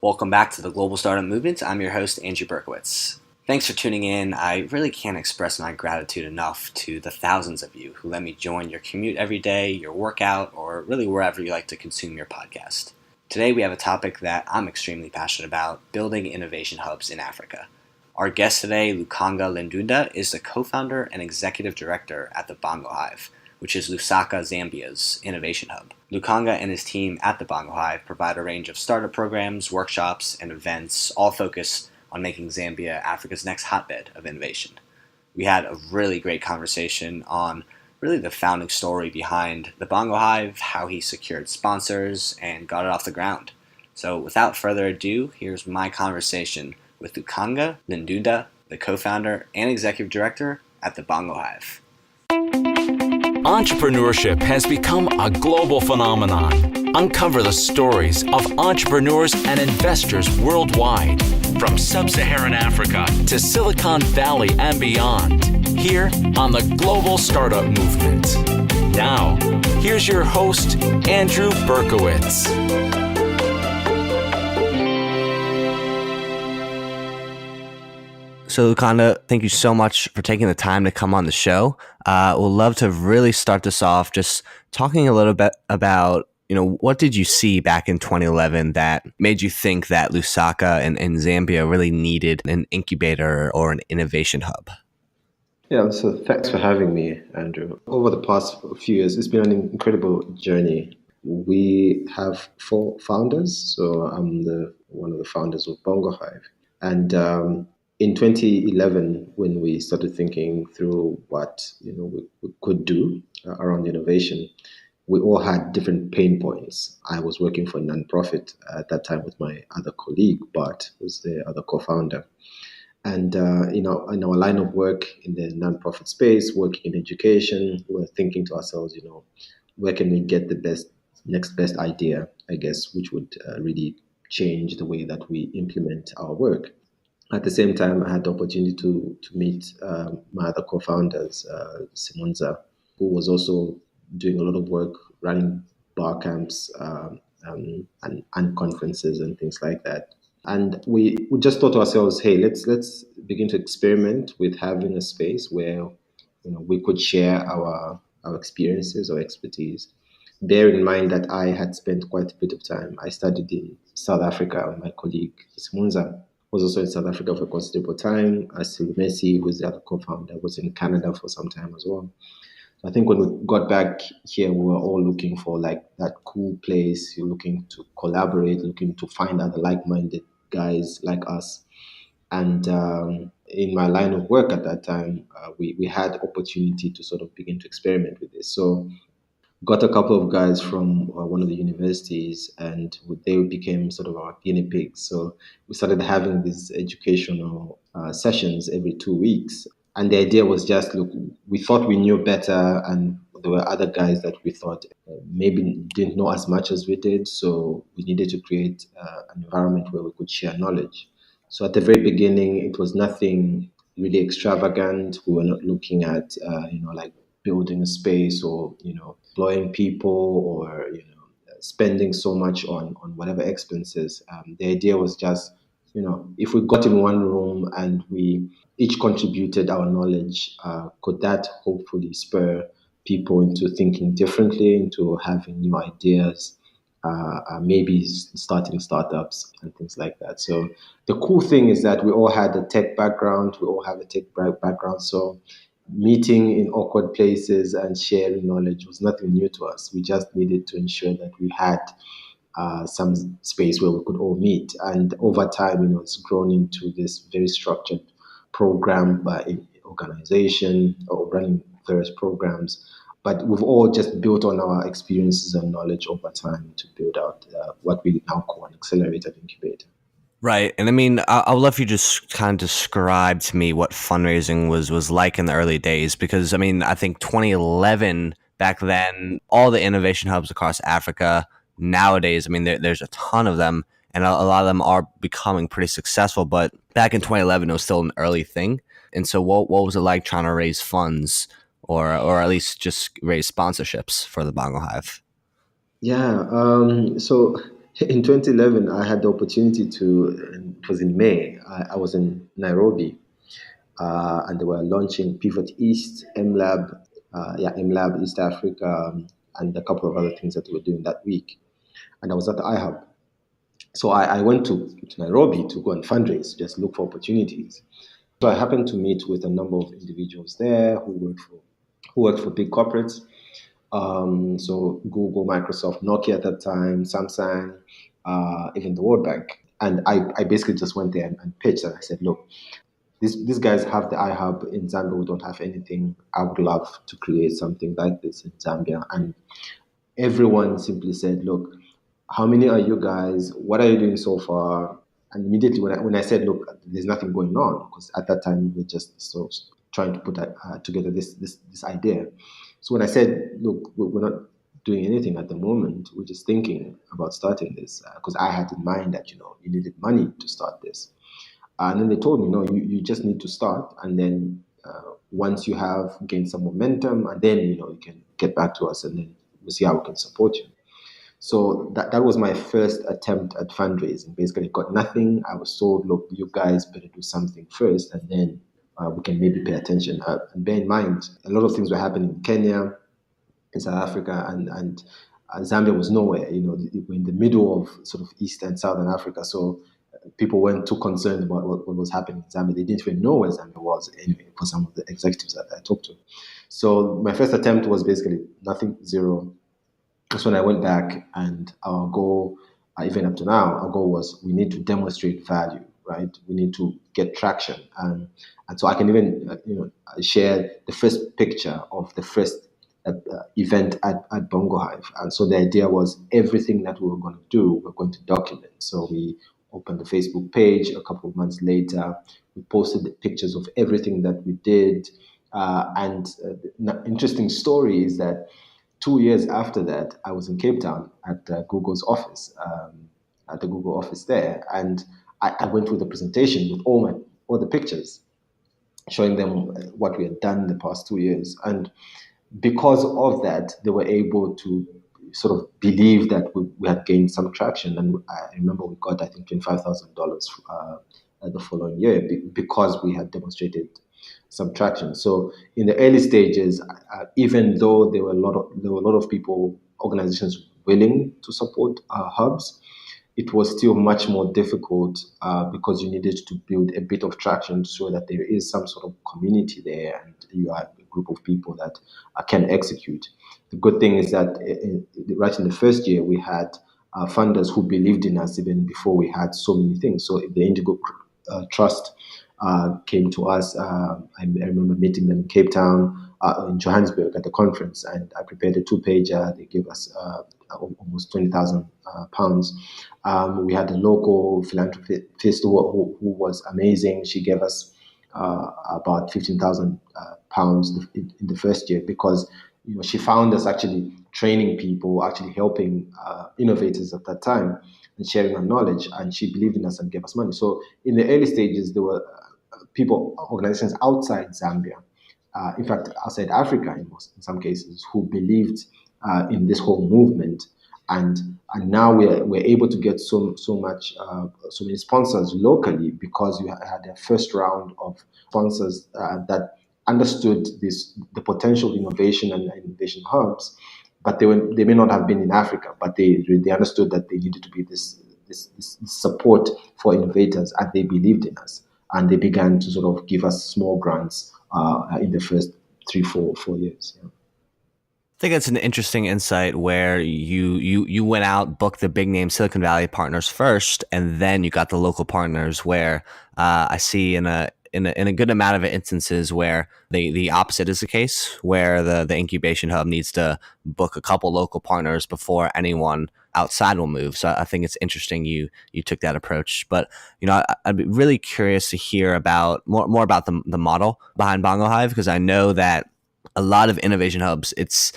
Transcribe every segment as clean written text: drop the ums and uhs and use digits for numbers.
Welcome back to the Global Startup Movement. I'm your host, Andrew Berkowitz. Thanks for tuning in. I really can't express my gratitude enough to the thousands of you who let me join your commute every day, your workout, or really wherever you like to consume your podcast. Today we have a topic that I'm extremely passionate about, building innovation hubs in Africa. Our guest today, Lukonga Lindunda, is the co-founder and executive director at the BongoHive, which is Lusaka, Zambia's innovation hub. Lukonga and his team at the BongoHive provide a range of startup programs, workshops, and events, all focused on making Zambia Africa's next hotbed of innovation. We had a really great conversation on really the founding story behind the BongoHive, how he secured sponsors, and got it off the ground. So without further ado, here's my conversation with Lukonga Lindunda, the co-founder and executive director at the BongoHive. Entrepreneurship has become a global phenomenon. Uncover the stories of entrepreneurs and investors worldwide, from sub-Saharan Africa to Silicon Valley and beyond, here on the Global Startup Movement. Now, here's your host, Andrew Berkowitz. So Lukonga, thank you so much for taking the time to come on the show. We'd love to really start this off just talking a little bit about, what did you see back in 2011 that made you think that Lusaka and Zambia really needed an incubator or an innovation hub? Yeah, so thanks for having me, Andrew. Over the past few years, it's been an incredible journey. We have 4 founders, so I'm one of the founders of BongoHive. And in 2011, when we started thinking through what we could do around innovation, we all had different pain points. I was working for a nonprofit at that time with my other colleague, Bart, who's the other co-founder. And in our line of work in the nonprofit space, working in education, we were thinking to ourselves, where can we get the next best idea, I guess, which would really change the way that we implement our work. At the same time, I had the opportunity to meet my other co-founders, Simonza, who was also doing a lot of work running bar camps and conferences and things like that. And we just thought to ourselves, hey, let's begin to experiment with having a space where we could share our experiences or expertise. Bear in mind that I had spent quite a bit of time. I studied in South Africa. My colleague Simonza was also in South Africa for a considerable time. Messi, who is the other co-founder, was in Canada for some time as well. So I think when we got back here, we were all looking for like that cool place. You're looking to collaborate, looking to find other like-minded guys like us. And in my line of work at that time, we had opportunity to sort of begin to experiment with this. So got a couple of guys from one of the universities, and they became sort of our guinea pigs. So we started having these educational sessions every 2 weeks. And the idea was just, look, we thought we knew better, and there were other guys that we thought maybe didn't know as much as we did. So we needed to create an environment where we could share knowledge. So at the very beginning, it was nothing really extravagant. We were not looking at, like building a space or, employing people or, spending so much on whatever expenses. The idea was just, if we got in one room and we each contributed our knowledge, could that hopefully spur people into thinking differently, into having new ideas, maybe starting startups and things like that. So the cool thing is that we all had a tech background, we all have a tech background. So meeting in awkward places and sharing knowledge was nothing new to us. We just needed to ensure that we had some space where we could all meet. And over time, it's grown into this very structured program by organization or running various programs. But we've all just built on our experiences and knowledge over time to build out what we now call an accelerator incubator. Right. And I mean, I would love if you just kind of describe to me what fundraising was like in the early days, because I mean, I think 2011 back then, all the innovation hubs across Africa nowadays, I mean, there's a ton of them and a lot of them are becoming pretty successful. But back in 2011, it was still an early thing. And so what was it like trying to raise funds or at least just raise sponsorships for the BongoHive? Yeah. So In 2011, I had the opportunity to, it was in May, I was in Nairobi, and they were launching Pivot East, MLab, MLab East Africa, and a couple of other things that they were doing that week. And I was at the iHub. So I went to Nairobi to go and fundraise, just look for opportunities. So I happened to meet with a number of individuals there who worked for big corporates. So Google, Microsoft, Nokia at that time, Samsung, even the World Bank. And I basically just went there and pitched, and I said, look, these guys have the iHub in Zambia. We don't have anything. I would love to create something like this in Zambia. And everyone simply said, look, how many are you guys? What are you doing so far? And immediately when I said, look, there's nothing going on, because at that time we were just so trying to put together this idea. So when I said, look, we're not doing anything at the moment, we're just thinking about starting this, because I had in mind that, you needed money to start this. And then they told me, no, you just need to start. And then once you have gained some momentum, and then, you can get back to us, and then we'll see how we can support you. So that was my first attempt at fundraising. Basically, got nothing. I was told, look, you guys better do something first, and then we can maybe pay attention. And bear in mind, a lot of things were happening in Kenya, in South Africa, and Zambia was nowhere. We're in the middle of sort of East and Southern Africa. So people weren't too concerned about what was happening in Zambia. They didn't even know where Zambia was anyway, for some of the executives that I talked to. So my first attempt was basically nothing, zero. That's when I went back, and our goal, even up to now, our goal was we need to demonstrate value, right? We need to get traction, and so I can even share the first picture of the first event at BongoHive. And so the idea was everything that we were going to do, we're going to document. So we opened the Facebook page. A couple of months later, we posted the pictures of everything that we did. And the interesting story is that 2 years after that, I was in Cape Town at Google's office, at the Google office there, and I went through the presentation with all the pictures, showing them what we had done in the past 2 years. And because of that, they were able to sort of believe that we had gained some traction. And I remember we got, I think, $25,000 the following year because we had demonstrated some traction. So in the early stages, even though there were a lot of people, organizations willing to support hubs, it was still much more difficult because you needed to build a bit of traction so that there is some sort of community there, and you have a group of people that can execute. The good thing is that right in the first year, we had funders who believed in us even before we had so many things. So the Indigo Trust came to us. I remember meeting them in Cape Town, in Johannesburg at the conference, and I prepared a 2-pager. They gave us almost £20,000. We had a local philanthropist who was amazing. She gave us about £15,000 in the first year, because she found us actually training people, actually helping innovators at that time and sharing our knowledge, and she believed in us and gave us money. So in the early stages, there were organizations outside Zambia, in fact, outside Africa in some cases, who believed in this whole movement. And now we're able to get so many sponsors locally, because you had a first round of sponsors that understood the potential of innovation and innovation hubs, but they may not have been in Africa, but they understood that they needed to be this support for innovators, and they believed in us, and they began to sort of give us small grants in the first 3-4 years. Yeah. I think it's an interesting insight where you went out, booked the big name Silicon Valley partners first, and then you got the local partners. Where I see in a good amount of instances where the opposite is the case, where the incubation hub needs to book a couple local partners before anyone outside will move. So I think it's interesting you took that approach. But I'd be really curious to hear about more about the model behind BongoHive, because I know that a lot of innovation hubs, it's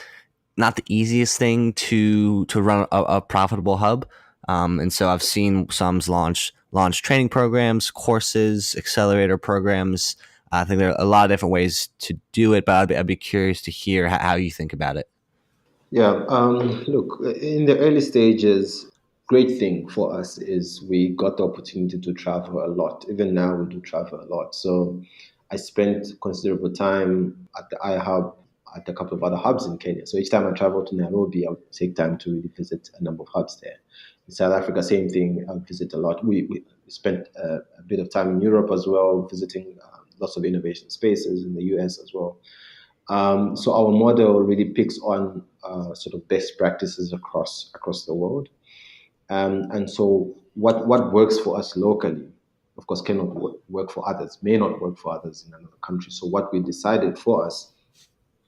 not the easiest thing to run a profitable hub. And so I've seen some launch training programs, courses, accelerator programs. I think there are a lot of different ways to do it, but I'd be curious to hear how you think about it. Yeah, look, in the early stages, great thing for us is we got the opportunity to travel a lot. Even now, we do travel a lot. So I spent considerable time at the iHub, at a couple of other hubs in Kenya. So each time I travel to Nairobi, I would take time to really visit a number of hubs there. In South Africa, same thing. I visit a lot. We spent a bit of time in Europe as well, visiting lots of innovation spaces in the US as well. So our model really picks on sort of best practices across the world. And so what works for us locally, of course, cannot work for others, may not work for others in another country. So what we decided for us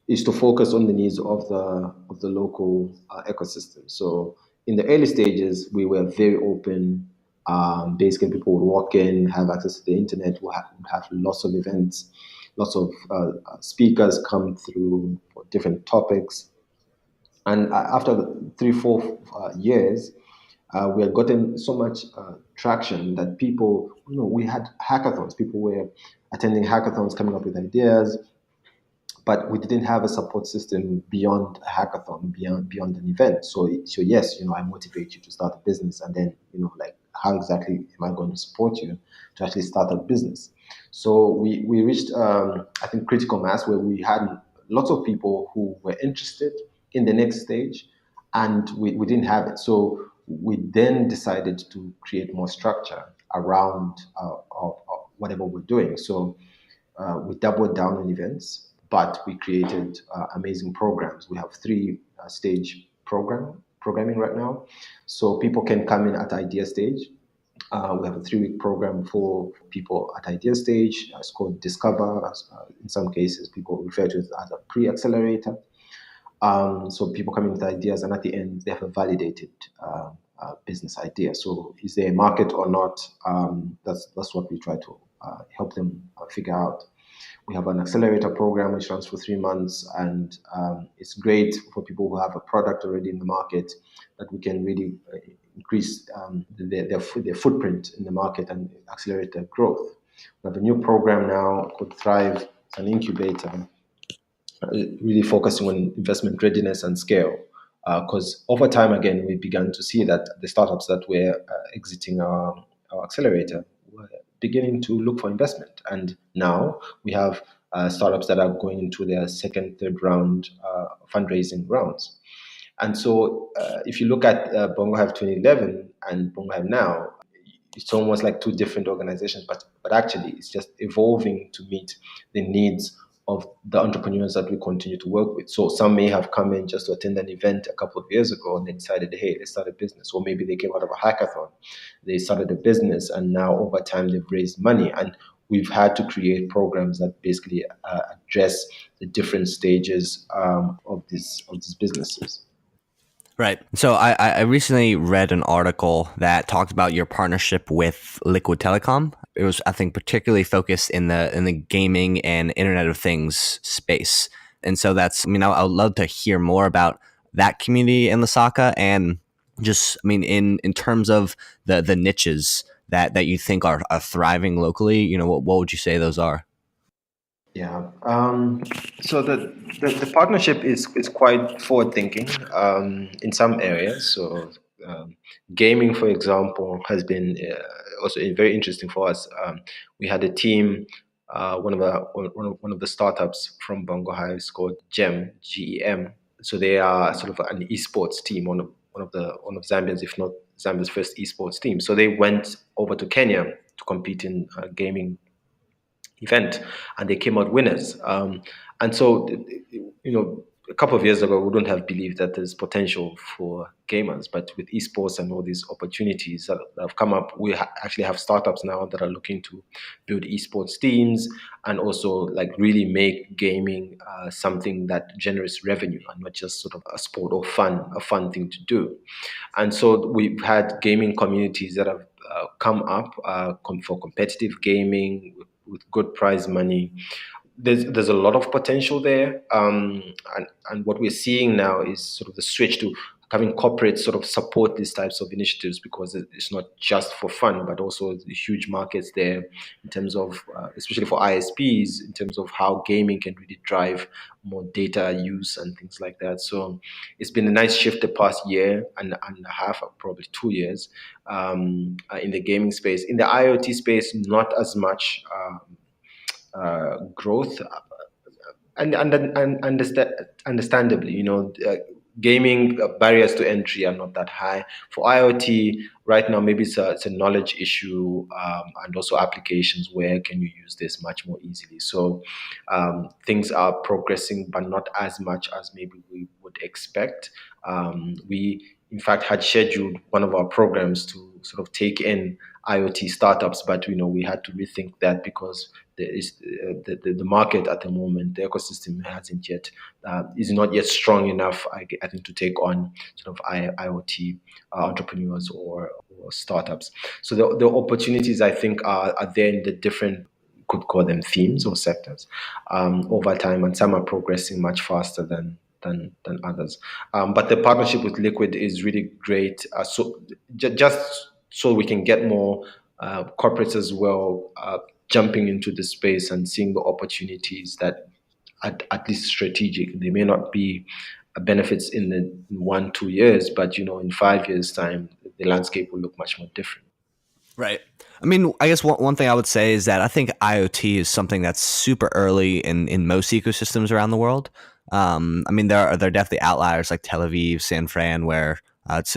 is to focus on the needs of the local ecosystem. So in the early stages, we were very open. Basically, people would walk in, have access to the internet, would have lots of events, lots of speakers come through for different topics. And after 3-4 years, we had gotten so much traction that people, we had hackathons. People were attending hackathons, coming up with ideas, but we didn't have a support system beyond a hackathon, beyond an event. So yes, I motivate you to start a business, and then like, how exactly am I going to support you to actually start a business? So we reached I think critical mass where we had lots of people who were interested in the next stage, and we didn't have it. So we then decided to create more structure around of whatever we're doing. So we doubled down on events, but we created amazing programs. We have 3-stage programming right now. So people can come in at idea stage. We have a 3-week program for people at idea stage. It's called Discover. In some cases, people refer to it as a pre-accelerator. So people come in with ideas, and at the end, they have a validated business idea. So is there a market or not? That's what we try to help them figure out. We have an accelerator program which runs for 3 months, and it's great for people who have a product already in the market, that we can really increase their footprint in the market and accelerate their growth. We have a new program now called Thrive. It's an incubator, really focusing on investment readiness and scale. Because over time, again, we began to see that the startups that were exiting our accelerator were beginning to look for investment. And now we have startups that are going into their second, third round fundraising rounds. And so if you look at BongoHive 2011 and BongoHive now, it's almost like 2 different organizations, but actually it's just evolving to meet the needs of the entrepreneurs that we continue to work with. So some may have come in just to attend an event a couple of years ago and they decided, hey, let's start a business. Or maybe they came out of a hackathon, they started a business, and now over time they've raised money. And we've had to create programs that basically address the different stages of these businesses. Right. So I recently read an article that talked about your partnership with Liquid Telecom. It was, I think, particularly focused in the gaming and Internet of Things space. And so I would love to hear more about that community in Lusaka, and just, in terms of the niches that you think are thriving locally, what would you say those are? Yeah. So the partnership is quite forward thinking in some areas. So gaming, for example, has been also very interesting for us. We had a team, one of the startups from BongoHive is called GEM, GEM. So they are sort of an esports team, one of Zambia's, if not Zambia's first esports team. So they went over to Kenya to compete in gaming event, and they came out winners. And so, a couple of years ago, we wouldn't have believed that there's potential for gamers, but with esports and all these opportunities that have come up, we actually have startups now that are looking to build esports teams and also like really make gaming something that generates revenue and not just sort of a sport or a fun thing to do. And so we've had gaming communities that have come up for competitive gaming with good prize money. There's a lot of potential there, and what we're seeing now is sort of the switch to having corporates sort of support these types of initiatives, because it's not just for fun, but also the huge markets there in terms of, especially for ISPs, in terms of how gaming can really drive more data use and things like that. So it's been a nice shift the past year and a half, probably 2 years, in the gaming space. In the IoT space, not as much growth, and understandably, gaming barriers to entry are not that high. For IoT right now, maybe it's a knowledge issue, and also applications. Where can you use this much more easily? So things are progressing, but not as much as maybe we would expect. We, in fact, had scheduled one of our programs to sort of take in IoT startups, but we had to rethink that, because there is the market at the moment, the ecosystem is not yet strong enough, I think, to take on sort of IoT entrepreneurs or startups. So the opportunities, I think, are there in the different, could call them themes or sectors, over time, and some are progressing much faster than others. But the partnership with Liquid is really great. Just so we can get more corporates as well jumping into the space and seeing the opportunities that, at least strategic, they may not be benefits in the 1-2 years, but in 5 years' time, the landscape will look much more different. Right. I mean, I guess one thing I would say is that I think IoT is something that's super early in most ecosystems around the world. I mean, there are definitely outliers like Tel Aviv, San Fran, where it's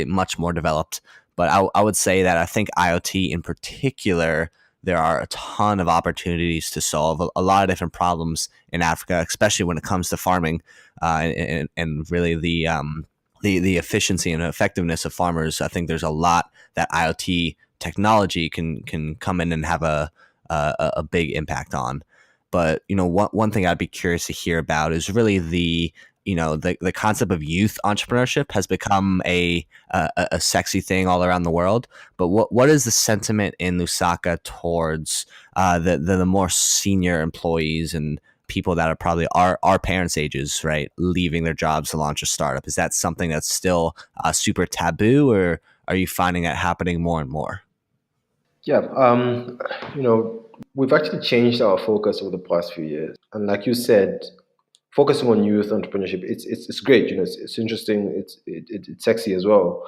much more developed. But I would say that I think IoT in particular, there are a ton of opportunities to solve a lot of different problems in Africa, especially when it comes to farming, and really the efficiency and effectiveness of farmers. I think there's a lot that IoT technology can come in and have a big impact on. But one thing I'd be curious to hear about is really the concept of youth entrepreneurship has become a sexy thing all around the world. But what is the sentiment in Lusaka towards the more senior employees and people that are probably our parents' ages, right, leaving their jobs to launch a startup? Is that something that's still super taboo, or are you finding it happening more and more? Yeah, we've actually changed our focus over the past few years, and like you said, focusing on youth entrepreneurship, it's great. It's interesting. It's sexy as well.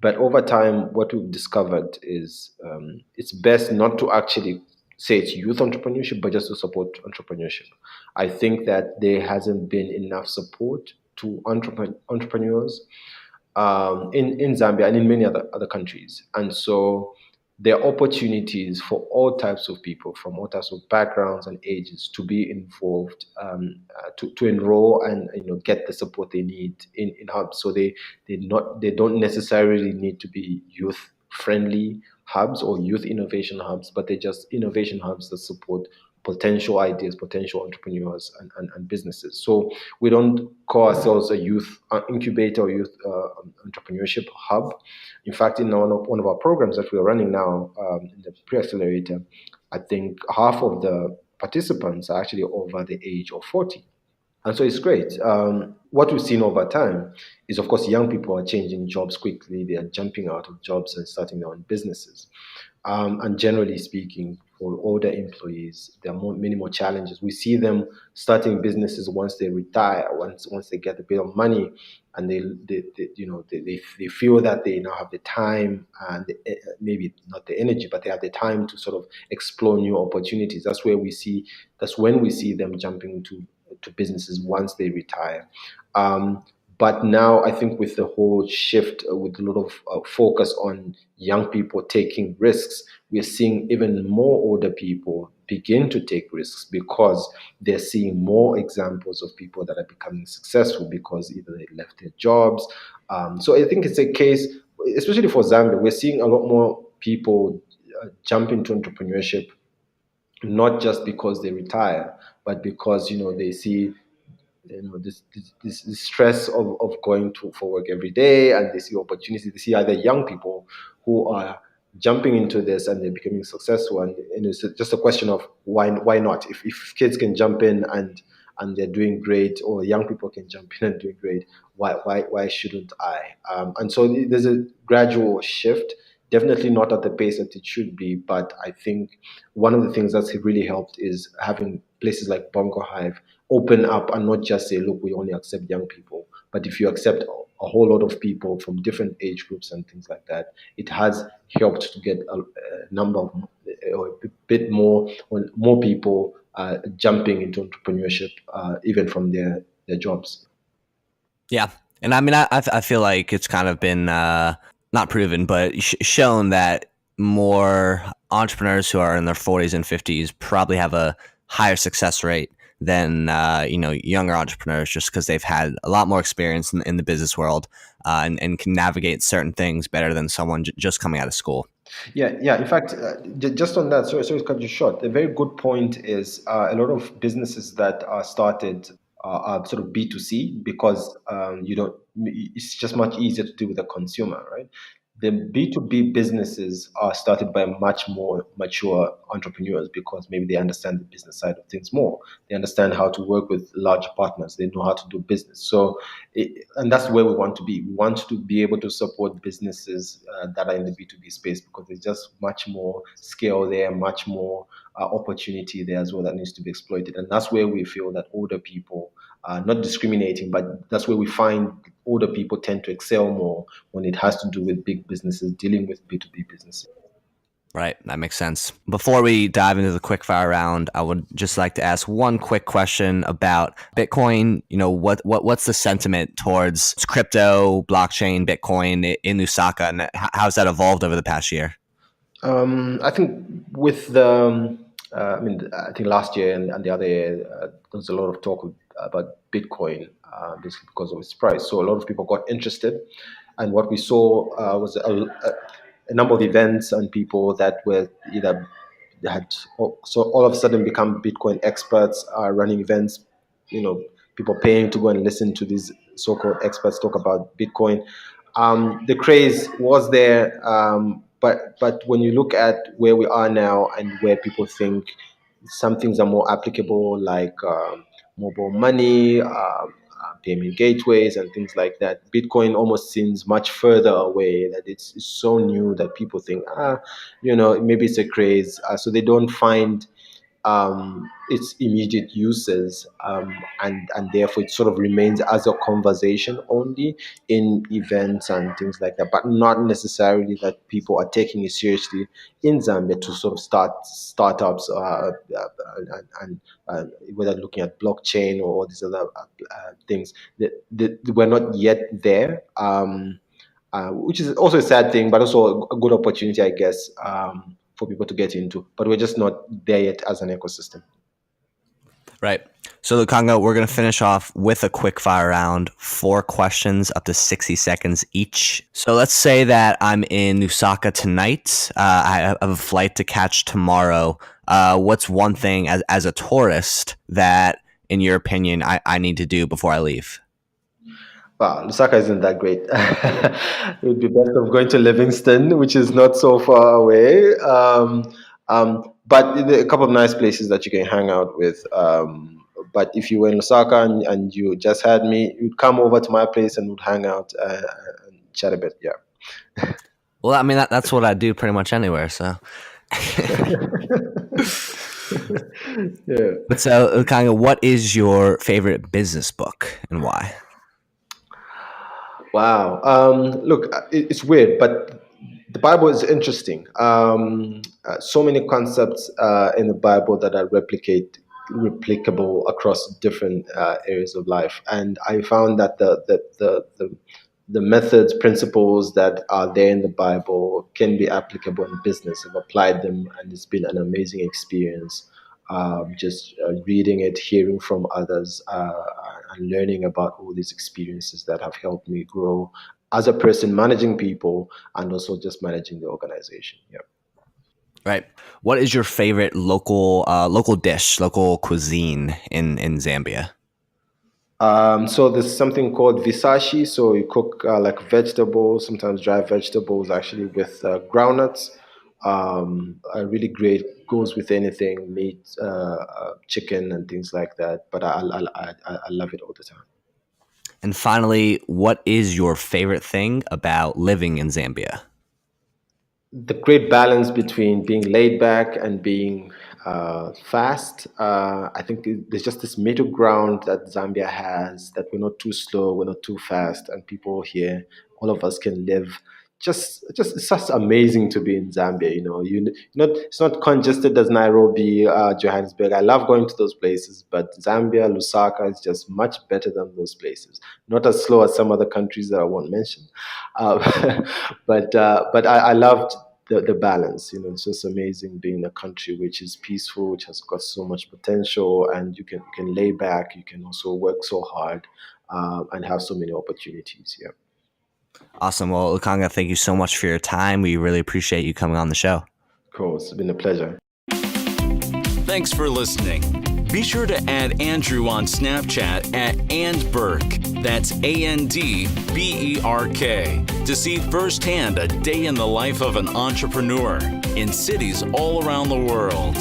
But over time, what we've discovered is it's best not to actually say it's youth entrepreneurship, but just to support entrepreneurship. I think that there hasn't been enough support to entrepreneurs in Zambia and in many other countries. And so there are opportunities for all types of people from all types of backgrounds and ages to be involved, to enroll and get the support they need in hubs. So they don't necessarily need to be youth friendly hubs or youth innovation hubs, but they're just innovation hubs that support potential ideas, potential entrepreneurs and businesses. So we don't call ourselves a youth incubator or youth entrepreneurship hub. In fact, in one of our programs that we are running now, in the pre-accelerator, I think half of the participants are actually over the age of 40. And so it's great. What we've seen over time is, of course, young people are changing jobs quickly. They are jumping out of jobs and starting their own businesses. And generally speaking, for older employees, there are many more challenges. We see them starting businesses once they retire, once they get a bit of money, and they feel that they now have the time and maybe not the energy, but they have the time to sort of explore new opportunities. That's when we see them jumping into businesses once they retire. But now I think with the whole shift, with a lot of focus on young people taking risks, we're seeing even more older people begin to take risks because they're seeing more examples of people that are becoming successful because either they left their jobs. So I think it's a case, especially for Zambia, we're seeing a lot more people jump into entrepreneurship, not just because they retire, but because they see this stress of going for work every day, and they see opportunities. They see other young people who are jumping into this and they're becoming successful, and it's just a question of why not? If kids can jump in and and they're doing great, or young people can jump in and doing great, why shouldn't I? And so there's a gradual shift. Definitely not at the pace that it should be, but I think one of the things that's really helped is having places like BongoHive open up and not just say, look, we only accept young people. But if you accept a whole lot of people from different age groups and things like that, it has helped to get a number of, or a bit more, or more people jumping into entrepreneurship, even from their jobs. Yeah. And I mean, I feel like it's kind of been not proven, but shown that more entrepreneurs who are in their 40s and 50s probably have a higher success rate than younger entrepreneurs, just because they've had a lot more experience in the business world and can navigate certain things better than someone just coming out of school. Yeah. In fact, just on that, sorry to cut you short. A very good point is a lot of businesses that are started are sort of B2C because you don't. It's just much easier to deal with the consumer, right? The B2B businesses are started by much more mature entrepreneurs because maybe they understand the business side of things more. They understand how to work with large partners. They know how to do business. So, and that's where we want to be. We want to be able to support businesses that are in the B2B space because there's just much more scale there, much more opportunity there as well that needs to be exploited. And that's where we feel that older people, not discriminating, but that's where we find older people tend to excel more when it has to do with big businesses, dealing with B2B businesses. Right. That makes sense. Before we dive into the quick fire round, I would just like to ask one quick question about Bitcoin. What's the sentiment towards crypto, blockchain, Bitcoin in Lusaka, and how's that evolved over the past year? I think with the, I think last year and the other year, there was a lot of talk about Bitcoin, basically because of its price. So a lot of people got interested, and what we saw was a number of events and people that were either had so all of a sudden become Bitcoin experts, running events, people paying to go and listen to these so-called experts talk about Bitcoin. The craze was there, but when you look at where we are now and where people think some things are more applicable, like mobile money, payment gateways, and things like that, Bitcoin almost seems much further away. That it's so new that people think, maybe it's a craze, so they don't find its immediate uses, and therefore it sort of remains as a conversation only in events and things like that, but not necessarily that people are taking it seriously in Zambia to sort of start startups, and whether looking at blockchain or all these other things. We're not yet there. Which is also a sad thing, but also a good opportunity, I guess, for people to get into. But we're just not there yet as an ecosystem. Right. So, Lukonga, we're going to finish off with a quick fire round, 4 questions, up to 60 seconds each. So let's say that I'm in Lusaka tonight. I have a flight to catch tomorrow. What's one thing as a tourist that, in your opinion, I need to do before I leave? Wow, Lusaka isn't that great. It would be best of going to Livingston, which is not so far away. But there are a couple of nice places that you can hang out with. But if you were in Lusaka and you just had me, you'd come over to my place and would hang out and chat a bit. Yeah. Well, I mean, that's what I do pretty much anywhere. So. Yeah. But so, Lukonga, what is your favorite business book and why? Wow. Look, it's weird, but the Bible is interesting. So many concepts in the Bible that are replicable across different areas of life, and I found that the methods, principles that are there in the Bible can be applicable in business. I've applied them, and it's been an amazing experience. Just reading it, hearing from others, and learning about all these experiences that have helped me grow as a person, managing people, and also just managing the organization. Yeah. Right. What is your favorite local dish, local cuisine in Zambia? So there's something called visashi. So you cook like vegetables, sometimes dry vegetables, actually with groundnuts, really great, goes with anything, meat, chicken, and things like that. But I love it all the time. And finally, what is your favorite thing about living in Zambia? The great balance between being laid back and being fast. I think there's just this middle ground that Zambia has, that we're not too slow, we're not too fast, and people here, all of us can live. Just it's just amazing to be in Zambia. It's not congested as Nairobi, Johannesburg. I love going to those places, but Zambia, Lusaka is just much better than those places. Not as slow as some other countries that I won't mention, uh, but I loved the balance. It's just amazing being in a country which is peaceful, which has got so much potential, and you can lay back. You can also work so hard, and have so many opportunities. Yeah, Awesome. Well, Lukonga, thank you so much for your time. We really appreciate you coming on the show. cool. It's been a pleasure. Thanks for listening. Be sure to add Andrew on Snapchat at @AndBerk. That's ANDBERK to see firsthand a day in the life of an entrepreneur in cities all around the world.